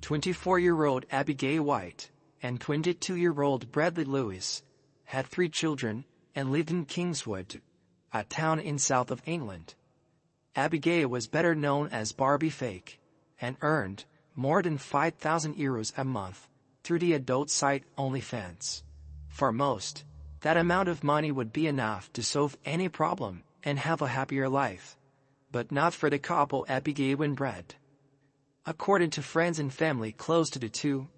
24-year-old Abigail White, and 22-year-old Bradley Lewis, had 3 children and lived in Kingswood, a town in south of England. Abigail was better known as Barbie Fake, and earned more than €5,000 a month through the adult site OnlyFans. For most, that amount of money would be enough to solve any problem and have a happier life. But not for the couple Abigail and Brad. According to friends and family close to the two,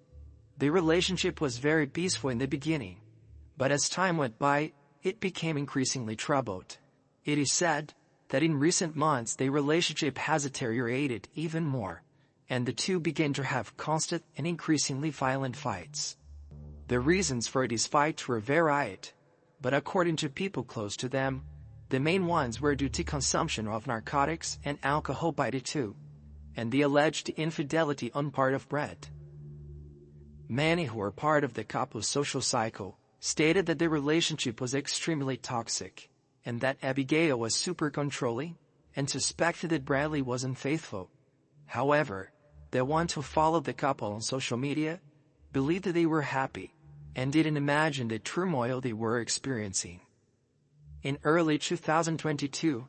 the relationship was very peaceful in the beginning, but as time went by, it became increasingly troubled. It is said that in recent months their relationship has deteriorated even more, and the two began to have constant and increasingly violent fights. The reasons for these fights were varied, but according to people close to them, the main ones were due to consumption of narcotics and alcohol by the two, and the alleged infidelity on part of Brad. Many who were part of the couple's social cycle stated that their relationship was extremely toxic, and that Abigail was super controlling, and suspected that Bradley was unfaithful. However, the ones who followed the couple on social media believed that they were happy, and didn't imagine the turmoil they were experiencing. In early 2022,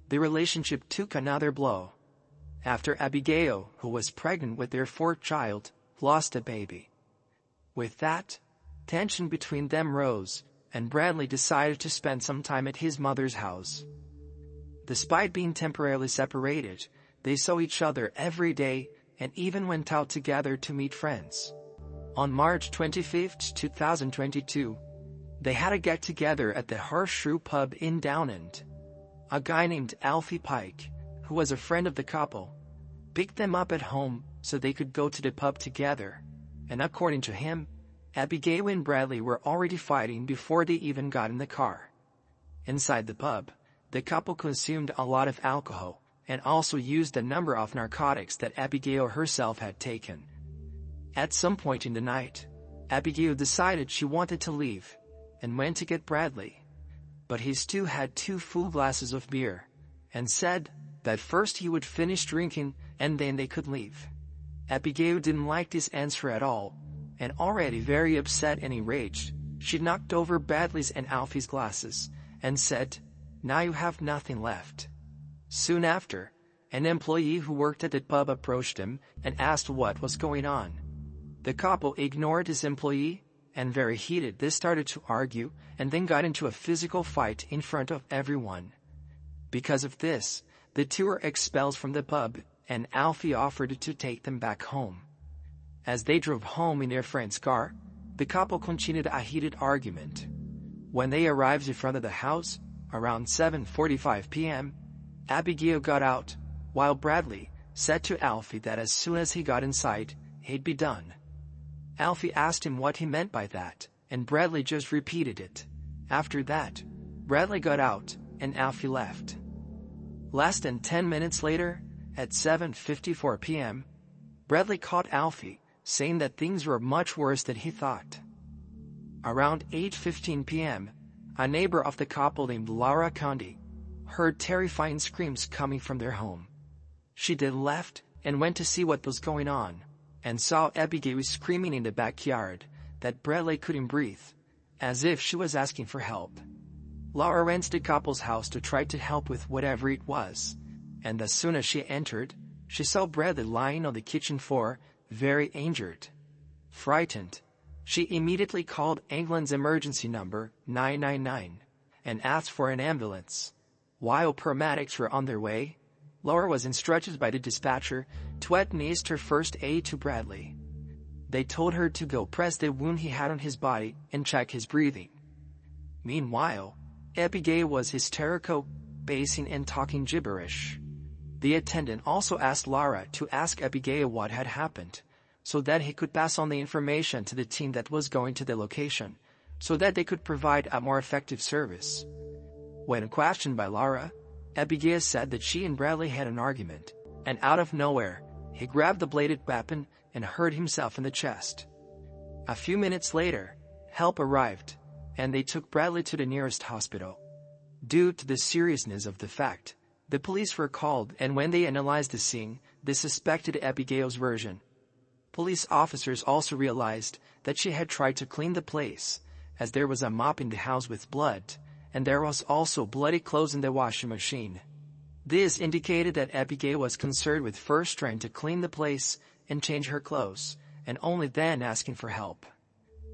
the relationship took another blow, after Abigail, who was pregnant with their 4th child, lost a baby. With that, tension between them rose, and Bradley decided to spend some time at his mother's house. Despite being temporarily separated, they saw each other every day and even went out together to meet friends. On March 25, 2022, they had a get-together at the Horseshoe Pub in Downend. A guy named Alfie Pike, who was a friend of the couple, picked them up at home so they could go to the pub together, and according to him, Abigail and Bradley were already fighting before they even got in the car. Inside the pub, the couple consumed a lot of alcohol and also used a number of narcotics that Abigail herself had taken. At some point in the night, Abigail decided she wanted to leave and went to get Bradley, but he still had 2 full glasses of beer and said that first he would finish drinking and then they could leave. Abigail didn't like this answer at all, and already very upset and enraged, she knocked over Bradley's and Alfie's glasses and said, "Now you have nothing left." Soon after, an employee who worked at the pub approached him and asked what was going on. The couple ignored his employee, and very heated they started to argue and then got into a physical fight in front of everyone. Because of this, the two were expelled from the pub, and Alfie offered to take them back home. As they drove home in their friend's car, the couple continued a heated argument. When they arrived in front of the house, around 7:45 p.m., Abigail got out, while Bradley said to Alfie that as soon as he got inside, he'd be done. Alfie asked him what he meant by that, and Bradley just repeated it. After that, Bradley got out, and Alfie left. Less than 10 minutes later, at 7:54 p.m., Bradley caught Alfie, saying that things were much worse than he thought. Around 8:15 p.m., a neighbor of the couple named Laura Condi heard terrifying screams coming from their home. She then left and went to see what was going on, and saw Abigail screaming in the backyard that Bradley couldn't breathe, as if she was asking for help. Laura went to the couple's house to try to help with whatever it was, and as soon as she entered, she saw Bradley lying on the kitchen floor, very injured. Frightened, she immediately called England's emergency number 999 and asked for an ambulance. While paramedics were on their way, Laura was instructed by the dispatcher to administer first aid to Bradley. They told her to go press the wound he had on his body and check his breathing. Meanwhile, Abigail was hysterical, pacing and talking gibberish. The attendant also asked Laura to ask Abigail what had happened, so that he could pass on the information to the team that was going to the location, so that they could provide a more effective service. When questioned by Laura, Abigail said that she and Bradley had an argument, and out of nowhere, he grabbed the bladed weapon and hurt himself in the chest. A few minutes later, help arrived, and they took Bradley to the nearest hospital. Due to the seriousness of the fact, the police were called, and when they analyzed the scene, they suspected Abigail's version. Police officers also realized that she had tried to clean the place, as there was a mop in the house with blood, and there was also bloody clothes in the washing machine. This indicated that Abigail was concerned with first trying to clean the place and change her clothes, and only then asking for help.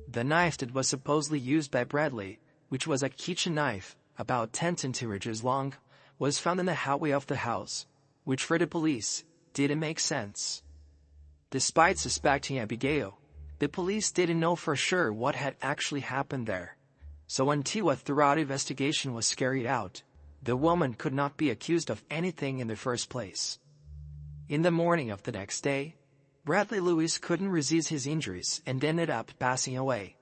The knife that was supposedly used by Bradley, which was a kitchen knife about 10 centimeters long, was found in the hallway of the house, which for the police didn't make sense. Despite suspecting Abigail, the police didn't know for sure what had actually happened there. So until a thorough investigation was carried out, the woman could not be accused of anything in the first place. In the morning of the next day, Bradley Lewis couldn't resist his injuries and ended up passing away.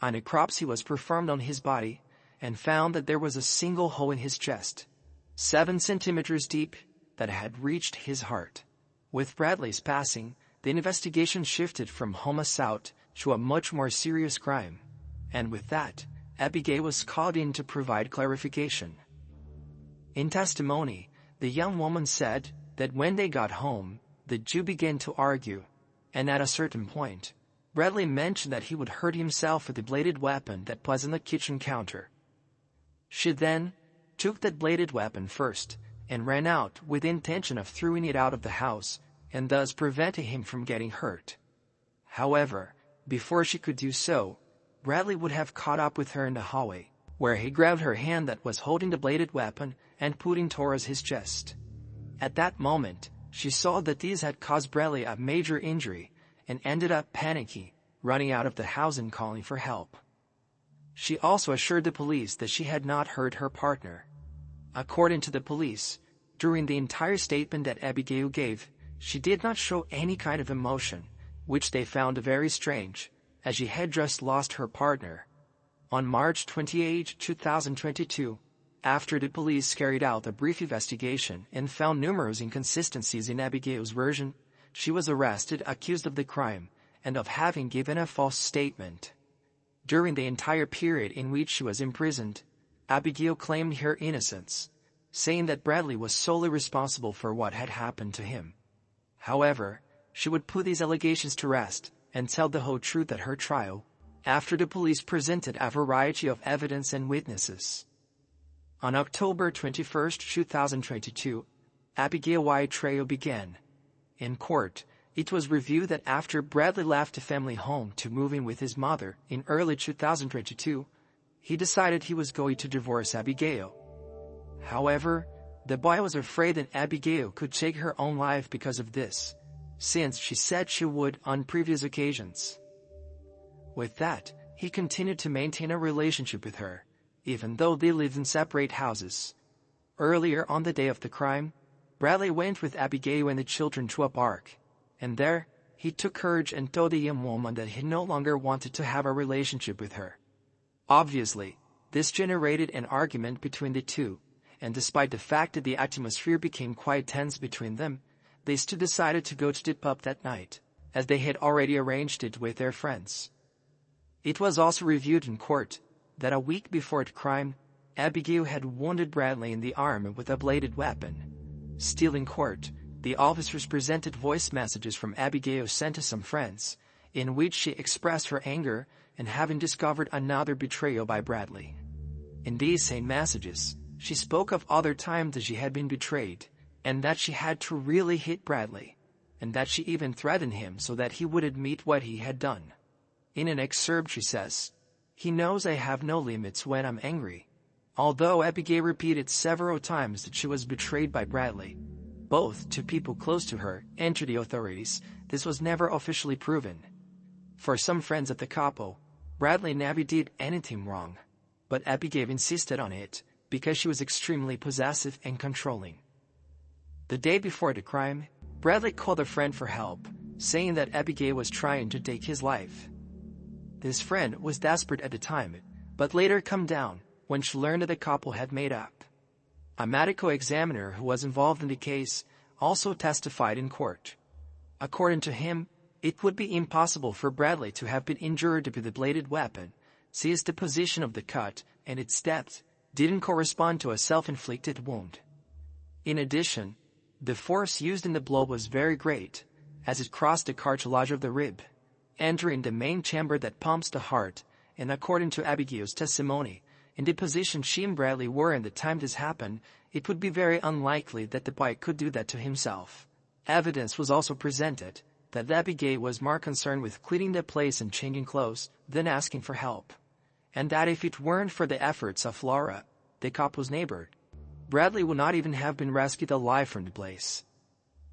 A necropsy was performed on his body and found that there was a single hole in his chest, 7 centimeters deep, that had reached his heart. With Bradley's passing, the investigation shifted from homicide to a much more serious crime, and with that, Abigail was called in to provide clarification. In testimony, the young woman said that when they got home, the two began to argue, and at a certain point, Bradley mentioned that he would hurt himself with the bladed weapon that was on the kitchen counter. She then took that bladed weapon first and ran out with the intention of throwing it out of the house and thus preventing him from getting hurt. However, before she could do so, Bradley would have caught up with her in the hallway, where he grabbed her hand that was holding the bladed weapon and put it towards his chest. At that moment, she saw that these had caused Bradley a major injury and ended up panicking, running out of the house and calling for help. She also assured the police that she had not hurt her partner. According to the police, during the entire statement that Abigail gave, she did not show any kind of emotion, which they found very strange, as she had just lost her partner. On March 28, 2022, after the police carried out a brief investigation and found numerous inconsistencies in Abigail's version, she was arrested, accused of the crime, and of having given a false statement. During the entire period in which she was imprisoned, Abigail claimed her innocence, saying that Bradley was solely responsible for what had happened to him. However, she would put these allegations to rest and tell the whole truth at her trial, after the police presented a variety of evidence and witnesses. On October 21, 2022, Abigail's White trial began. In court, it was revealed that after Bradley left the family home to move in with his mother in early 2022, he decided he was going to divorce Abigail. However, the boy was afraid that Abigail could take her own life because of this, since she said she would on previous occasions. With that, he continued to maintain a relationship with her, even though they lived in separate houses. Earlier on the day of the crime, Bradley went with Abigail and the children to a park, and there, he took courage and told the young woman that he no longer wanted to have a relationship with her. Obviously, this generated an argument between the two, and despite the fact that the atmosphere became quite tense between them, they still decided to go to the pub that night, as they had already arranged it with their friends. It was also revealed in court that a week before the crime, Abigail had wounded Bradley in the arm with a bladed weapon. Still in court, the officers presented voice messages from Abigail sent to some friends, in which she expressed her anger and having discovered another betrayal by Bradley. In these same messages, she spoke of other times that she had been betrayed, and that she had to really hit Bradley, and that she even threatened him so that he would admit what he had done. In an excerpt she says, "He knows I have no limits when I'm angry." Although Abigail repeated several times that she was betrayed by Bradley, both to people close to her and to the authorities, this was never officially proven. For some friends of the couple, Bradley never did anything wrong, but Abigail insisted on it because she was extremely possessive and controlling. The day before the crime, Bradley called a friend for help, saying that Abigail was trying to take his life. This friend was desperate at the time, but later calmed down when she learned that the couple had made up. A medical examiner who was involved in the case also testified in court. According to him, it would be impossible for Bradley to have been injured with a bladed weapon, since the position of the cut and its depth didn't correspond to a self-inflicted wound. In addition, the force used in the blow was very great, as it crossed the cartilage of the rib, entering the main chamber that pumps the heart, and according to Abigail's testimony, in the position she and Bradley were in the time this happened, it would be very unlikely that the boy could do that to himself. Evidence was also presented that Abigail was more concerned with cleaning the place and changing clothes than asking for help, and that if it weren't for the efforts of Laura, the couple's neighbor, Bradley would not even have been rescued alive from the place.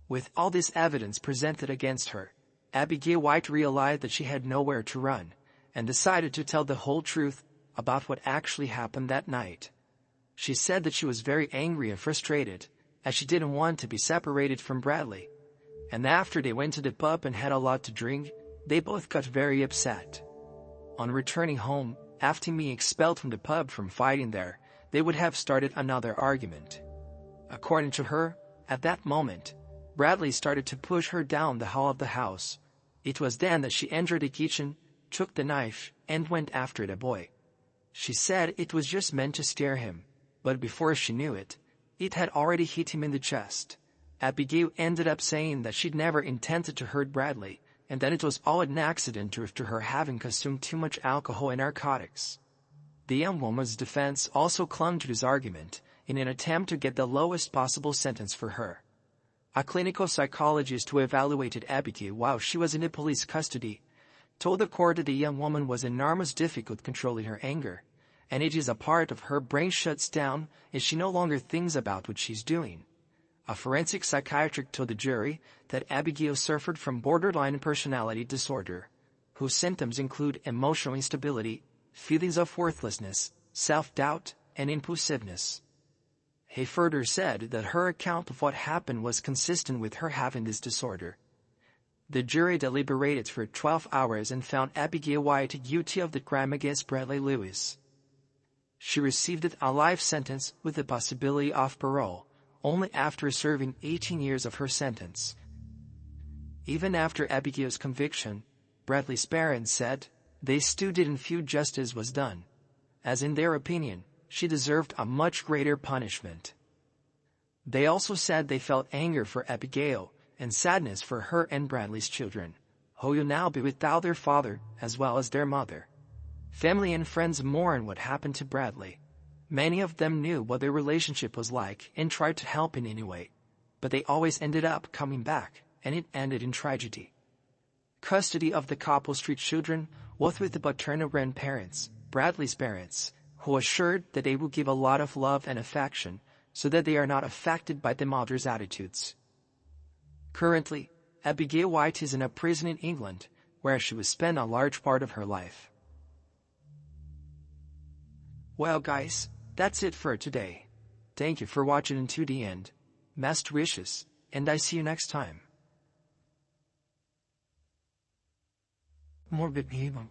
With all this evidence presented against her, Abigail White realized that she had nowhere to run, and decided to tell the whole truth about what actually happened that night. She said that she was very angry and frustrated, as she didn't want to be separated from Bradley. And after they went to the pub and had a lot to drink, they both got very upset. On returning home, after being expelled from the pub from fighting there, they would have started another argument. According to her, at that moment, Bradley started to push her down the hall of the house. It was then that she entered the kitchen, took the knife, and went after the boy. She said it was just meant to scare him, but before she knew it, it had already hit him in the chest. Abigail ended up saying that she'd never intended to hurt Bradley, and that it was all an accident due to her having consumed too much alcohol and narcotics. The young woman's defense also clung to this argument in an attempt to get the lowest possible sentence for her. A clinical psychologist who evaluated Abigail while she was in the police custody told the court that the young woman was enormously difficult controlling her anger, and it is a part of her brain shuts down and she no longer thinks about what she's doing. A forensic psychiatrist told the jury that Abigail suffered from borderline personality disorder, whose symptoms include emotional instability, feelings of worthlessness, self-doubt, and impulsiveness. He further said that her account of what happened was consistent with her having this disorder. The jury deliberated for 12 hours and found Abigail White guilty of the crime against Bradley Lewis. She received a life sentence with the possibility of parole, only after serving 18 years of her sentence. Even after Abigail's conviction, Bradley's parents said they still didn't feel justice was done, as in their opinion, she deserved a much greater punishment. They also said they felt anger for Abigail and sadness for her and Bradley's children, who will now be without their father as well as their mother. Family and friends mourn what happened to Bradley. Many of them knew what their relationship was like and tried to help in any way, but they always ended up coming back, and it ended in tragedy. Custody of the couple's three children was with the paternal grandparents, Bradley's parents, who assured that they will give a lot of love and affection so that they are not affected by the mother's attitudes. Currently, Abigail White is in a prison in England, where she will spend a large part of her life. Well guys, that's it for today. Thank you for watching until the end. Best wishes, and I see you next time. Morbid Evil.